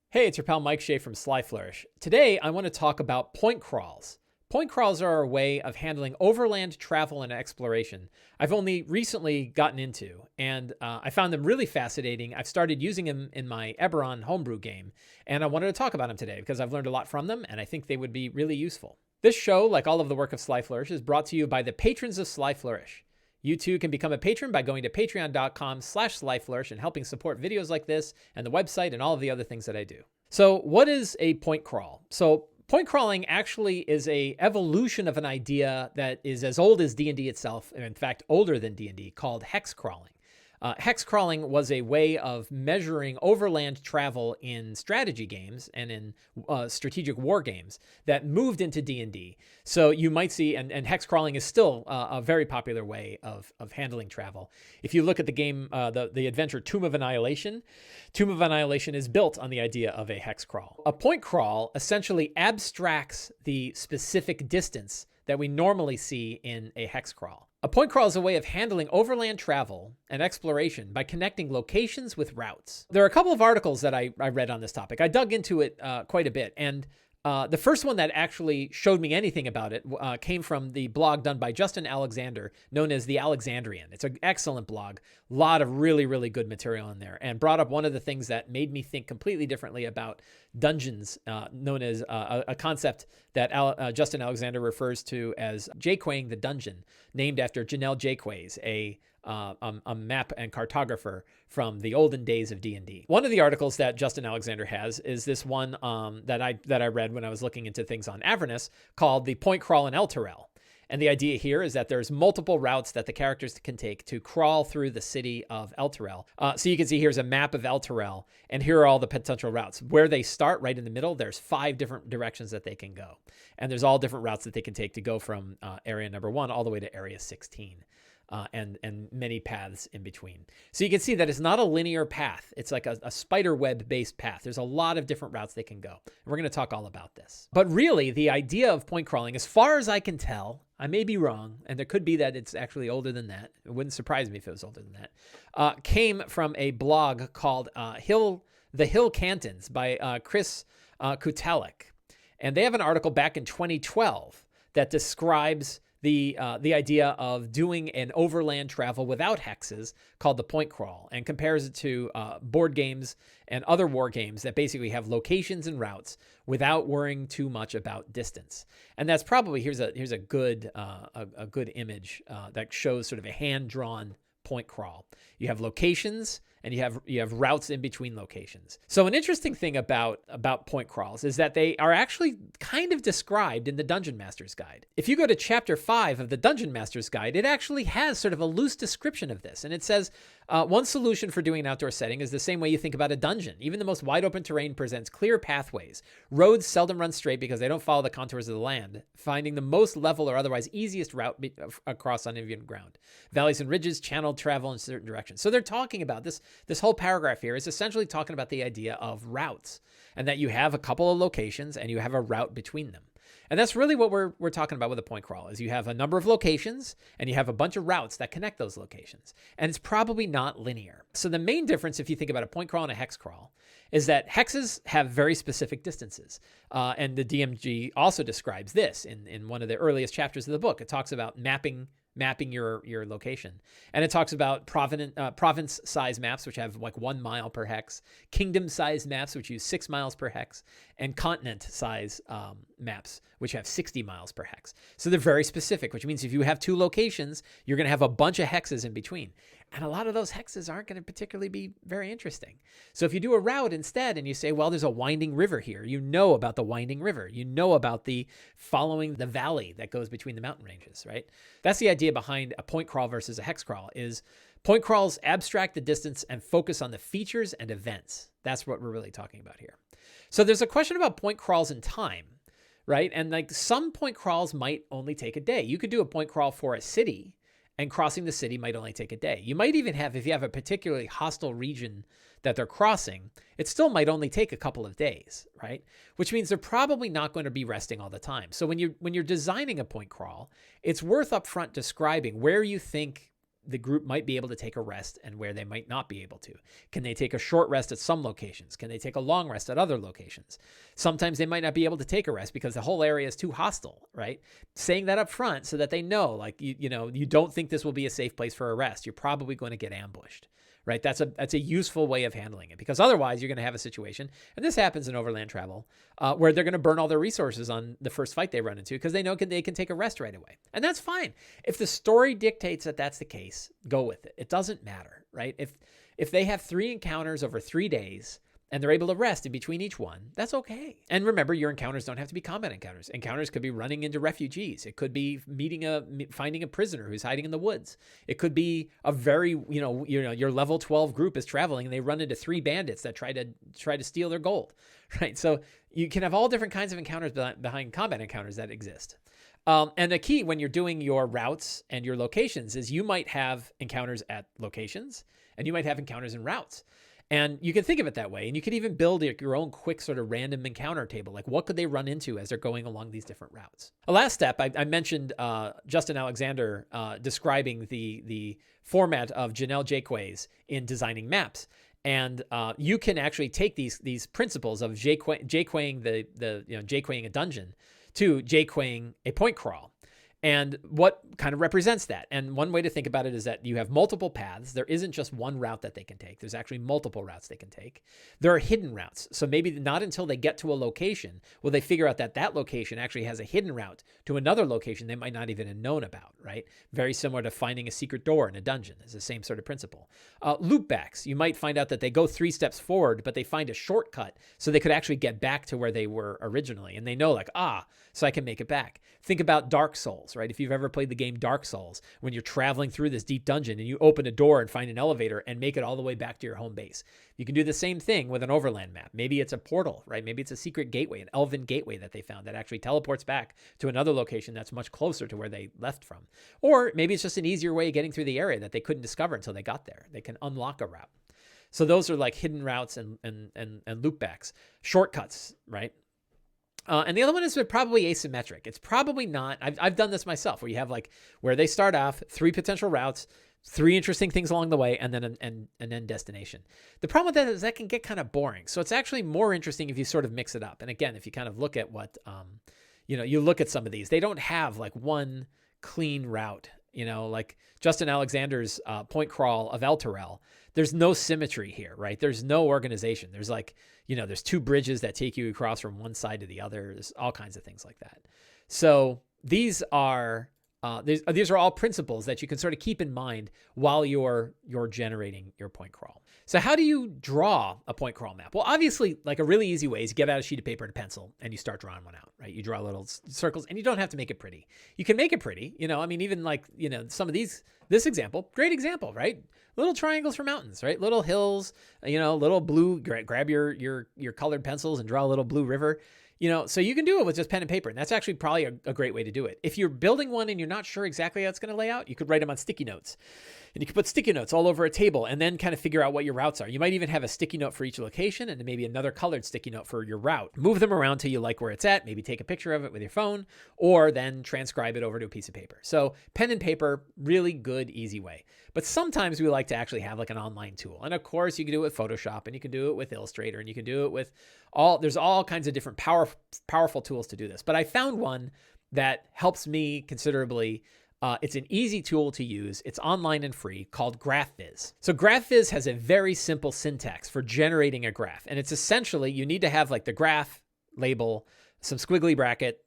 Hey, it's your pal Mike Shea from Sly Flourish. Today, I want to talk about point crawls. Point crawls are a way of handling overland travel and exploration I've only recently gotten into, and I found them really fascinating. I've started using them in my Eberron homebrew game, and I wanted to talk about them today because I've learned a lot from them, and I think they would be really useful. This show, like all of the work of Sly Flourish, is brought to you by the patrons of Sly Flourish. You too can become a patron by going to patreon.com/slyflourish and helping support videos like this and the website and all of the other things that I do. So what is a point crawl? So point crawling actually is a evolution of an idea that is as old as D&D itself, and in fact older than D&D, called hexcrawling. Hexcrawling was a way of measuring overland travel in strategy games and in strategic war games that moved into D&D. So you might see, and hexcrawling is still a very popular way of handling travel. If you look at the game, the adventure Tomb of Annihilation is built on the idea of a hexcrawl. A point crawl essentially abstracts the specific distance that we normally see in a hexcrawl. A point crawl is a way of handling overland travel and exploration by connecting locations with routes. There are a couple of articles that I read on this topic. I dug into it quite a bit, and the first one that actually showed me anything about it came from the blog done by Justin Alexander, known as The Alexandrian. It's an excellent blog, a lot of really, really good material in there, and brought up one of the things that made me think completely differently about dungeons, known as a concept that Justin Alexander refers to as Jaquaying the dungeon, named after Janelle Jaquays, a map and cartographer from the olden days of D&D. One of the articles that Justin Alexander has is this one that I read when I was looking into things on Avernus, called the Point Crawl in Elturel. And the idea here is that there's multiple routes that the characters can take to crawl through the city of Elturel. So you can see here's a map of Elturel, and here are all the potential routes. Where they start, right in the middle, there's 5 different directions that they can go. And there's all different routes that they can take to go from area number 1 all the way to area 16. And many paths in between. So you can see that it's not a linear path. It's like a spider web based path. There's a lot of different routes they can go. And we're going to talk all about this. But really, the idea of point crawling, as far as I can tell, I may be wrong, and there could be that it's actually older than that. It wouldn't surprise me if it was older than that. Came from a blog called The Hill Cantons by Chris Kutalik. And they have an article back in 2012 that describes the idea of doing an overland travel without hexes called the point crawl, and compares it to board games and other war games that basically have locations and routes without worrying too much about distance. And that's probably, here's a good image that shows sort of a hand-drawn point crawl. You have locations and you have routes in between locations. So an interesting thing about point crawls is that they are actually kind of described in the Dungeon Master's Guide. If you go to chapter 5 of the Dungeon Master's Guide, it actually has sort of a loose description of this. And it says, one solution for doing an outdoor setting is the same way you think about a dungeon. Even the most wide open terrain presents clear pathways. Roads seldom run straight because they don't follow the contours of the land, finding the most level or otherwise easiest route across uneven ground. Valleys and ridges channeled travel in certain directions. So they're talking about this whole paragraph here is essentially talking about the idea of routes, and that you have a couple of locations and you have a route between them. And that's really what we're talking about with a point crawl, is you have a number of locations and you have a bunch of routes that connect those locations. And it's probably not linear. So the main difference, if you think about a point crawl and a hex crawl, is that hexes have very specific distances. And the DMG also describes this in one of the earliest chapters of the book. It talks about mapping your location. And it talks about province size maps, which have like 1 mile per hex, kingdom size maps, which use 6 miles per hex, and continent size maps, which have 60 miles per hex. So they're very specific, which means if you have 2 locations, you're going to have a bunch of hexes in between. And a lot of those hexes aren't going to particularly be very interesting. So if you do a route instead and you say, well, there's a winding river here, you know about the winding river, you know about the following the valley that goes between the mountain ranges, right? That's the idea behind a point crawl versus a hex crawl, is point crawls abstract the distance and focus on the features and events. That's what we're really talking about here. So there's a question about point crawls in time, right? And like some point crawls might only take a day. You could do a point crawl for a city, and crossing the city might only take a day. You might even have, if you have a particularly hostile region that they're crossing, it still might only take a couple of days, right? Which means they're probably not going to be resting all the time. So when you're designing a point crawl, it's worth upfront describing where you think the group might be able to take a rest and where they might not be able to. Can they take a short rest at some locations? Can they take a long rest at other locations? Sometimes they might not be able to take a rest because the whole area is too hostile, right? Saying that up front so that they know, like, you don't think this will be a safe place for a rest. You're probably going to get ambushed. Right, that's a useful way of handling it, because otherwise you're going to have a situation, and this happens in overland travel, where they're going to burn all their resources on the first fight they run into because they know they can take a rest right away, and that's fine. If the story dictates that that's the case, go with it. It doesn't matter, right? If they have 3 encounters over 3 days and they're able to rest in between each one, that's okay. And remember, your encounters don't have to be combat encounters. Encounters could be running into refugees. It could be finding a prisoner who's hiding in the woods. It could be a very, your level 12 group is traveling and they run into 3 bandits that try to steal their gold, right? So you can have all different kinds of encounters behind combat encounters that exist. And the key when you're doing your routes and your locations is you might have encounters at locations and you might have encounters in routes. And you can think of it that way. And you could even build your own quick sort of random encounter table. Like, what could they run into as they're going along these different routes? A last step, I mentioned Justin Alexander describing the format of Janelle Jaquays in designing maps. And you can actually take these principles of Jaquaying Jaquaying a dungeon to Jaquaying a point crawl. And what kind of represents that? And one way to think about it is that you have multiple paths. There isn't just one route that they can take. There's actually multiple routes they can take. There are hidden routes. So maybe not until they get to a location will they figure out that that location actually has a hidden route to another location they might not even have known about, right? Very similar to finding a secret door in a dungeon. It's the same sort of principle. Loopbacks. You might find out that they go 3 steps forward, but they find a shortcut so they could actually get back to where they were originally. And they know, like, so I can make it back. Think about Dark Souls, right? If you've ever played the game Dark Souls, when you're traveling through this deep dungeon and you open a door and find an elevator and make it all the way back to your home base. You can do the same thing with an overland map. Maybe it's a portal, right? Maybe it's a secret gateway, an elven gateway that they found that actually teleports back to another location that's much closer to where they left from. Or maybe it's just an easier way of getting through the area that they couldn't discover until they got there. They can unlock a route. So those are like hidden routes and loopbacks. Shortcuts, right? And the other one is probably asymmetric. It's probably not. I've done this myself, where you have like where they start off, 3 potential routes, 3 interesting things along the way, and then an end destination. The problem with that is that can get kind of boring. So it's actually more interesting if you sort of mix it up. And again, if you kind of look at what, you look at some of these, they don't have like one clean route. Like Justin Alexander's point crawl of El Terrell. There's no symmetry here, right? There's no organization. There's like, there's 2 bridges that take you across from one side to the other. There's all kinds of things like that. So these are all principles that you can sort of keep in mind while you're generating your point crawl. So how do you draw a point crawl map? Well, obviously, like a really easy way is you get out a sheet of paper and a pencil and you start drawing one out, right? You draw little circles and you don't have to make it pretty. You can make it pretty, even like, some of this example, great example, right? Little triangles for mountains, right? Little hills, little blue, grab your colored pencils and draw a little blue river. So you can do it with just pen and paper. And that's actually probably a great way to do it. If you're building one and you're not sure exactly how it's going to lay out, you could write them on sticky notes. And you could put sticky notes all over a table and then kind of figure out what your routes are. You might even have a sticky note for each location and maybe another colored sticky note for your route. Move them around till you like where it's at. Maybe take a picture of it with your phone or then transcribe it over to a piece of paper. So pen and paper, really good, easy way. But sometimes we like to actually have like an online tool. And of course, you can do it with Photoshop and you can do it with Illustrator and you can do it with there's all kinds of different powerful tools to do this. But I found one that helps me considerably. It's an easy tool to use. It's online and free, called Graphviz. So Graphviz has a very simple syntax for generating a graph. And it's essentially, you need to have like the graph label, some squiggly bracket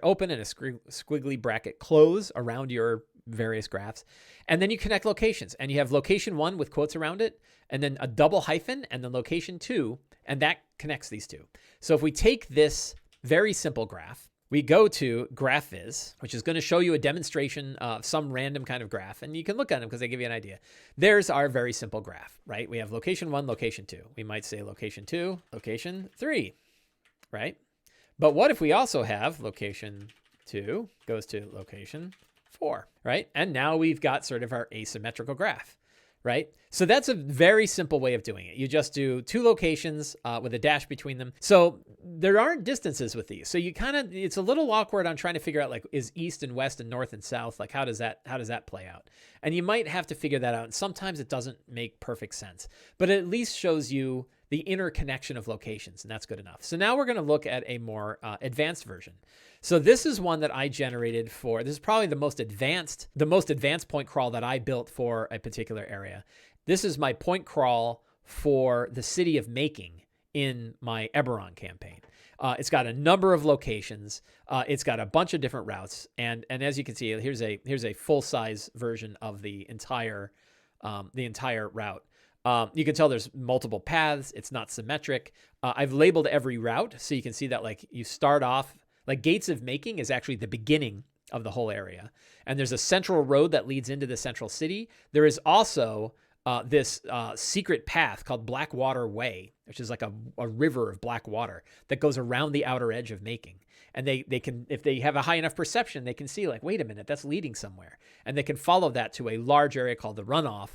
open and a squiggly bracket close around your various graphs. And then you connect locations and you have location 1 with quotes around it and then a double hyphen and then location 2. And that connects these 2. So if we take this very simple graph, we go to Graphviz, which is going to show you a demonstration of some random kind of graph. And you can look at them because they give you an idea. There's our very simple graph, right? We have location 1, location 2. We might say location 2, location 3, right? But what if we also have location 2 goes to location 4, right? And now we've got sort of our asymmetrical graph, right? So that's a very simple way of doing it. You just do 2 locations with a dash between them. So there aren't distances with these. So you kind of, it's a little awkward on trying to figure out, like, is east and west and north and south, like how does that play out? And you might have to figure that out. And sometimes it doesn't make perfect sense, but it at least shows you the interconnection of locations, and that's good enough. So now we're going to look at a more advanced version. So this is one that I generated for, this is probably the most advanced point crawl that I built for a particular area. This is my point crawl for the city of Making in my Eberron campaign. It's got a number of locations. It's got a bunch of different routes, and as you can see, here's a full size version of the entire route. You can tell there's multiple paths. It's not symmetric. I've labeled every route, so you can see that, like, you start off, like, Gates of Making is actually the beginning of the whole area. And there's a central road that leads into the central city. There is also this secret path called Blackwater Way, which is like a river of black water that goes around the outer edge of Making. And they can, if they have a high enough perception, they can see, like, wait a minute, that's leading somewhere. And they can follow that to a large area called the Runoff,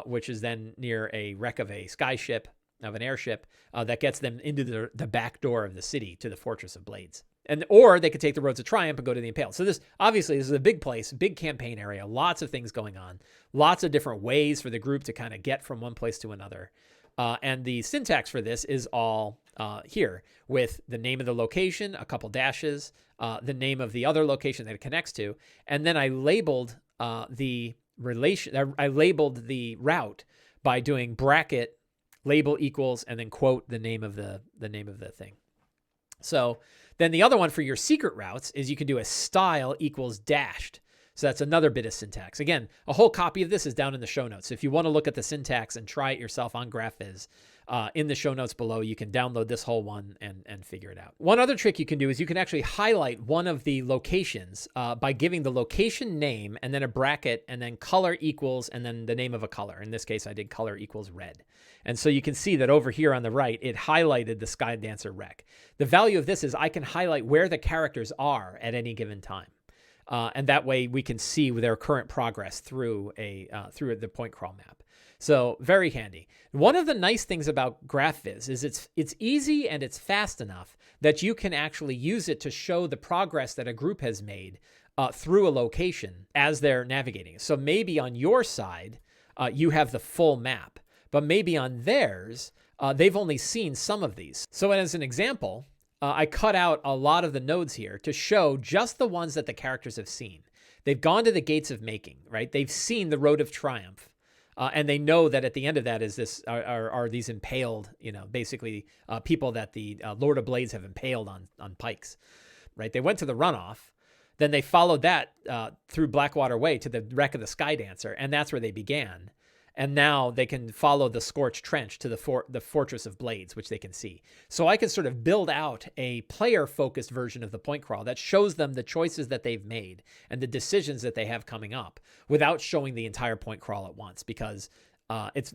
which is then near a wreck of a skyship, of an airship, that gets them into the back door of the city to the Fortress of Blades. Or they could take the Roads of Triumph and go to the Impaled. So this is a big place, big campaign area, lots of things going on, lots of different ways for the group to kind of get from one place to another. And the syntax for this is all here, with the name of the location, a couple dashes, the name of the other location that it connects to, and then I labeled the route by doing bracket label equals and then quote the name of the thing. So then the other one for your secret routes is you can do a style equals dashed. So that's another bit of syntax. Again, a whole copy of this is down in the show notes. So if you want to look at the syntax and try it yourself on Graphviz, in the show notes below, you can download this whole one and figure it out. One other trick you can do is you can actually highlight one of the locations by giving the location name and then a bracket and then color equals and then the name of a color. In this case, I did color equals red. And so you can see that over here on the right, it highlighted the Skydancer wreck. The value of this is I can highlight where the characters are at any given time. And that way we can see their current progress through the Pointcrawl map. So very handy. One of the nice things about Graphviz is it's easy and it's fast enough that you can actually use it to show the progress that a group has made through a location as they're navigating. So maybe on your side, you have the full map, but maybe on theirs, they've only seen some of these. So as an example, I cut out a lot of the nodes here to show just the ones that the characters have seen. They've gone to the Gates of Making, right? They've seen the Road of Triumph. And they know that at the end of that is are these impaled, basically people that the Lord of Blades have impaled on pikes, right? They went to the Runoff, then they followed that through Blackwater Way to the wreck of the Skydancer, and that's where they began. And now they can follow the Scorched Trench to the Fortress of Blades, which they can see. So I can sort of build out a player-focused version of the point crawl that shows them the choices that they've made and the decisions that they have coming up without showing the entire point crawl at once, because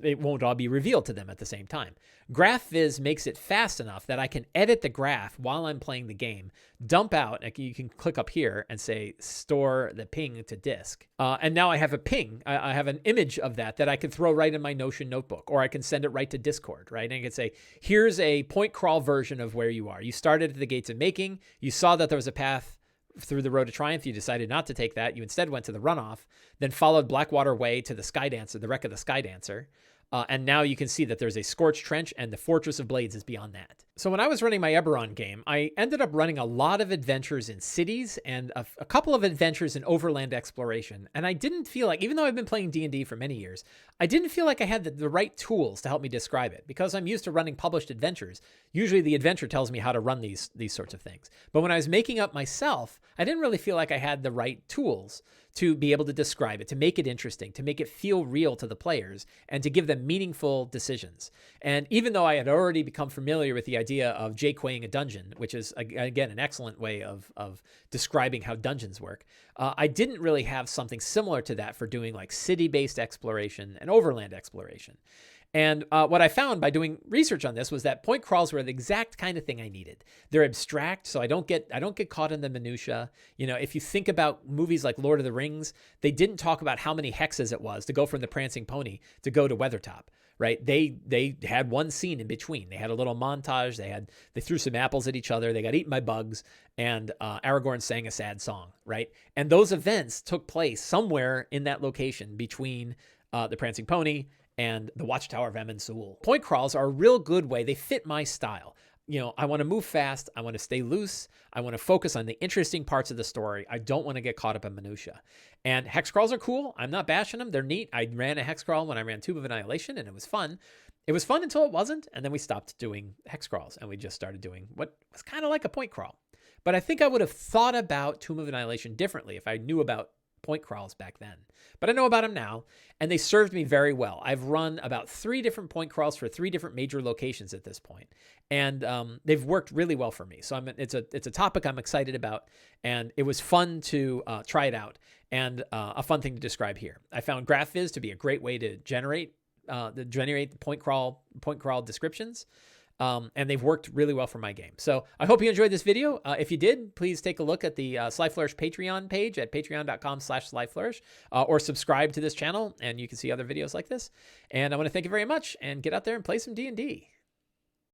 it won't all be revealed to them at the same time. Graphviz makes it fast enough that I can edit the graph while I'm playing the game, dump out, like you can click up here and say store the ping to disk. And now I have a ping. I have an image of that I can throw right in my Notion notebook, or I can send it right to Discord, right? And I can say, here's a point crawl version of where you are. You started at the Gates of Making. You saw that there was a path through the Road to Triumph. You decided not to take that. You instead went to the Runoff, then followed Blackwater Way to the Skydancer, the wreck of the Skydancer. And now you can see that there's a Scorched Trench and the Fortress of Blades is beyond that. So when I was running my Eberron game, I ended up running a lot of adventures in cities and a couple of adventures in overland exploration. And I didn't feel like, even though I've been playing D&D for many years, I didn't feel like I had the right tools to help me describe it, because I'm used to running published adventures. Usually the adventure tells me how to run these sorts of things. But when I was making up myself, I didn't really feel like I had the right tools to be able to describe it, to make it interesting, to make it feel real to the players, and to give them meaningful decisions. And even though I had already become familiar with the idea of Jaquaying a dungeon, which is, again, an excellent way of describing how dungeons work, I didn't really have something similar to that for doing like city-based exploration and overland exploration. And what I found by doing research on this was that point crawls were the exact kind of thing I needed. They're abstract, so I don't get caught in the minutia. You know, if you think about movies like Lord of the Rings, they didn't talk about how many hexes it was to go from the Prancing Pony to go to Weathertop, right? They had one scene in between. They had a little montage. They threw some apples at each other. They got eaten by bugs, and Aragorn sang a sad song, right? And those events took place somewhere in that location between the Prancing Pony and the Watchtower of Emyn Sul. Point crawls are a real good way. They fit my style. You know, I want to move fast. I want to stay loose. I want to focus on the interesting parts of the story. I don't want to get caught up in minutia. And hexcrawls are cool. I'm not bashing them. They're neat. I ran a hexcrawl when I ran Tomb of Annihilation, and it was fun. It was fun until it wasn't, and then we stopped doing hexcrawls, and we just started doing what was kind of like a point crawl. But I think I would have thought about Tomb of Annihilation differently if I knew about point crawls back then. But I know about them now, and they served me very well. I've run about 3 different point crawls for 3 different major locations at this point, and they've worked really well for me. So it's a topic I'm excited about, and it was fun to try it out, and a fun thing to describe here. I found Graphviz to be a great way to generate the point crawl descriptions. And they've worked really well for my game. So I hope you enjoyed this video. If you did, please take a look at the Sly Flourish Patreon page at patreon.com/SlyFlourish, or subscribe to this channel, and you can see other videos like this. And I want to thank you very much, and get out there and play some D&D.